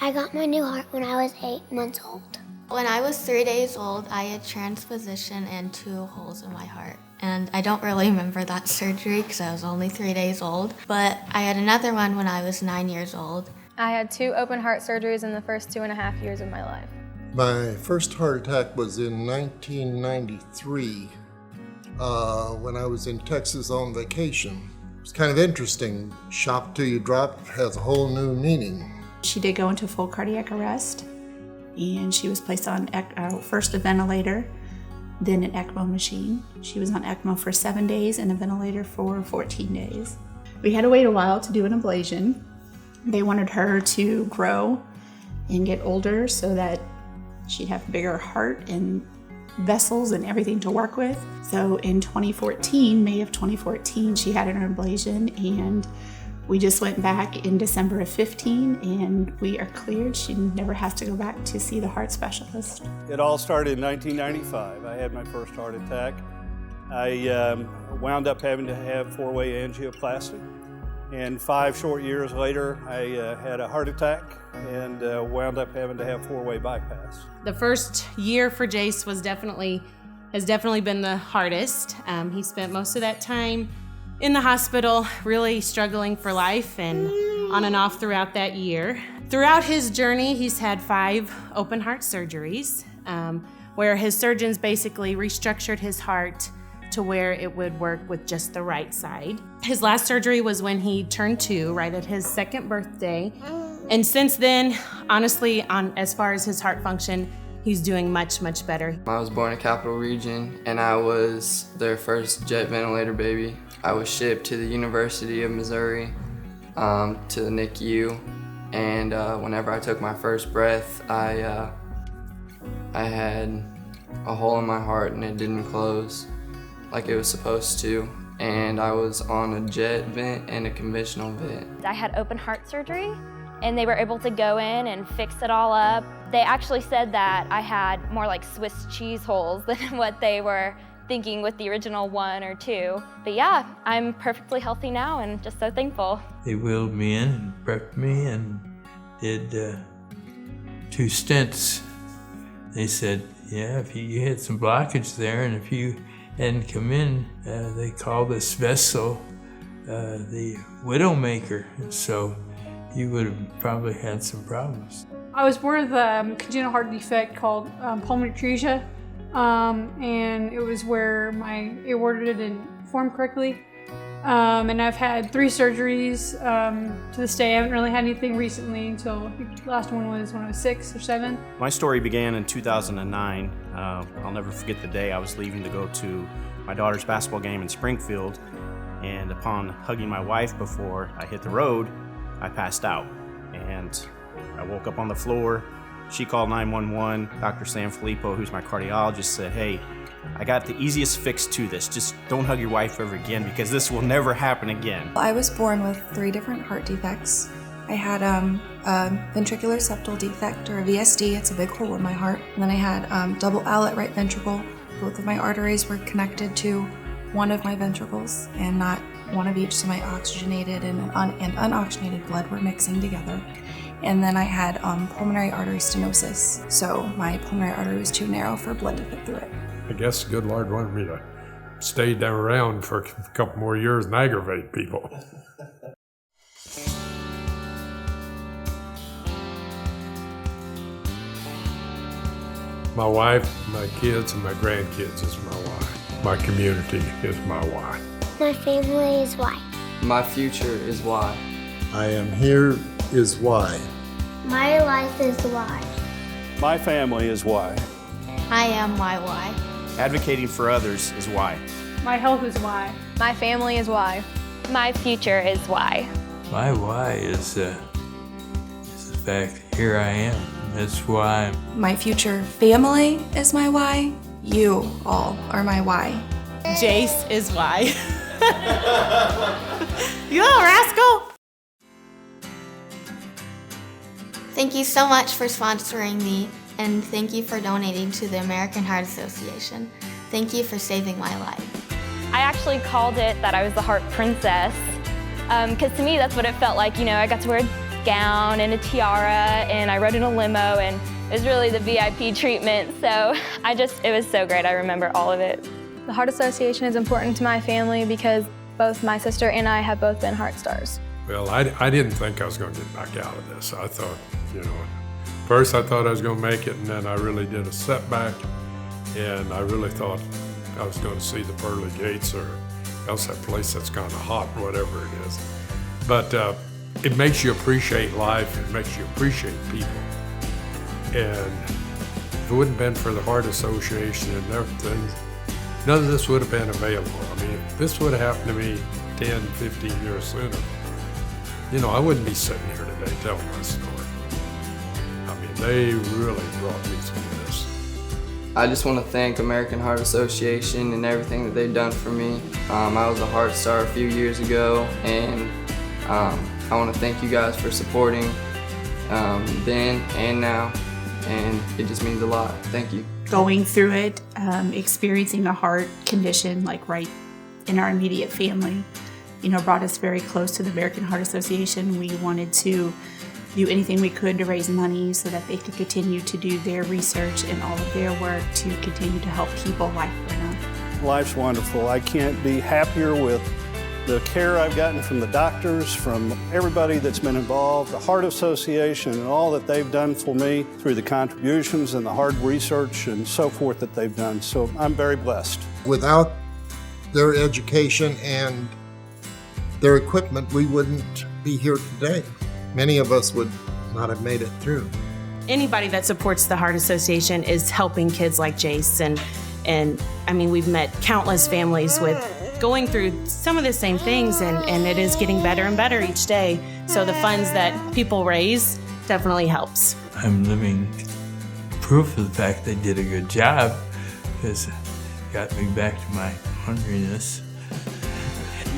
I got my new heart when I was 8 months old. When I was 3 days old, I had transposition and 2 holes in my heart. And I don't really remember that surgery because I was only 3 days old. But I had another one when I was 9 years old. I had 2 open heart surgeries in the first 2.5 years of my life. My first heart attack was in 1993 when I was in Texas on vacation. It was kind of interesting. Shock till you drop has a whole new meaning. She did go into full cardiac arrest, and she was placed on first a ventilator, then an ECMO machine. She was on ECMO for 7 days and a ventilator for 14 days. We had to wait a while to do an ablation. They wanted her to grow and get older so that she'd have a bigger heart and vessels and everything to work with. So in 2014, May of 2014, she had an ablation, and we just went back in December of 15, and we are cleared. She never has to go back to see the heart specialist. It all started in 1995. I had my first heart attack. I wound up having to have 4-way angioplasty. And 5 short years later, I had a heart attack and wound up having to have 4-way bypass. The first year for Jace has definitely been the hardest. He spent most of that time in the hospital, really struggling for life and on and off throughout that year. Throughout his journey, he's had 5 open heart surgeries, where his surgeons basically restructured his heart to where it would work with just the right side. His last surgery was when he turned 2, right at his 2nd birthday. And since then, honestly, as far as his heart function, he's doing much, much better. I was born in Capital Region, and I was their first jet ventilator baby. I was shipped to the University of Missouri, to the NICU, and whenever I took my first breath, I had a hole in my heart and it didn't close like it was supposed to, and I was on a jet vent and a conventional vent. I had open heart surgery, and they were able to go in and fix it all up. They actually said that I had more like Swiss cheese holes than what they were thinking with the original 1 or 2. But yeah, I'm perfectly healthy now and just so thankful. They wheeled me in and prepped me and did 2 stents. They said, yeah, if you had some blockage there, and if you hadn't come in, they called this vessel the Widowmaker, so you would have probably had some problems. I was born with a congenital heart defect called pulmonary atresia, and it was where my aorta didn't form correctly. And I've had 3 surgeries to this day. I haven't really had anything recently until the last one was when I was 6 or 7. My story began in 2009. I'll never forget the day I was leaving to go to my daughter's basketball game in Springfield, and upon hugging my wife before I hit the road, I passed out. And I woke up on the floor. She called 911. Dr. Sam Filippo, who's my cardiologist, said, hey, I got the easiest fix to this. Just don't hug your wife ever again because this will never happen again. I was born with 3 different heart defects. I had a ventricular septal defect, or a VSD. It's a big hole in my heart. And then I had double outlet right ventricle. Both of my arteries were connected to one of my ventricles and not one of each, so my oxygenated and unoxygenated blood were mixing together. And then I had pulmonary artery stenosis, so my pulmonary artery was too narrow for blood to fit through it. I guess the good Lord wanted me to stay down around for a couple more years and aggravate people. My wife, my kids, and my grandkids is my why. My community is my why. My family is why. My future is why. I am here is why. My life is why. My family is why. I am my why. Advocating for others is why. My health is why. My family is why. My future is why. My why is the fact here I am. That's why. My future family is my why. You all are my why. Jace is why. You little rascal! Thank you so much for sponsoring me, and thank you for donating to the American Heart Association. Thank you for saving my life. I actually called it that I was the heart princess, because to me that's what it felt like. You know, I got to wear gown and a tiara, and I rode in a limo, and it was really the VIP treatment. So it was so great. I remember all of it. The Heart Association is important to my family because both my sister and I have both been Heart Stars. Well, I didn't think I was going to get back out of this. I thought, first I thought I was going to make it, and then I really did a setback, and I really thought I was going to see the pearly gates or else that place that's kind of hot, whatever it is. But it makes you appreciate life. It makes you appreciate people. And if it wouldn't have been for the Heart Association and everything, none of this would have been available. I mean, if this would have happened to me 10, 15 years sooner, I wouldn't be sitting here today telling my story. I mean, they really brought me through this. I just want to thank American Heart Association and everything that they've done for me. I was a Heart Star a few years ago, and I want to thank you guys for supporting then and now, and it just means a lot. Thank you. Going through it, experiencing a heart condition like right in our immediate family, brought us very close to the American Heart Association. We wanted to do anything we could to raise money so that they could continue to do their research and all of their work to continue to help people like Brenna. Life's wonderful. I can't be happier with the care I've gotten from the doctors, from everybody that's been involved, the Heart Association, and all that they've done for me through the contributions and the hard research and so forth that they've done. So I'm very blessed. Without their education and their equipment, we wouldn't be here today. Many of us would not have made it through. Anybody that supports the Heart Association is helping kids like Jace, and I mean, we've met countless families with going through some of the same things, and it is getting better and better each day. So the funds that people raise definitely helps. I'm living proof of the fact they did a good job, because it got me back to my hungriness.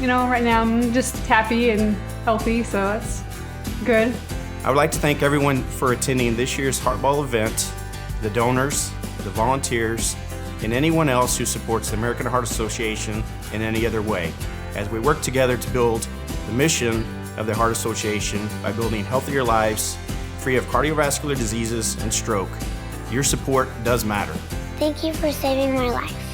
Right now I'm just happy and healthy, so that's good. I would like to thank everyone for attending this year's Heartball event, the donors, the volunteers, and anyone else who supports the American Heart Association in any other way, as we work together to build the mission of the Heart Association by building healthier lives, free of cardiovascular diseases and stroke. Your support does matter. Thank you for saving my life.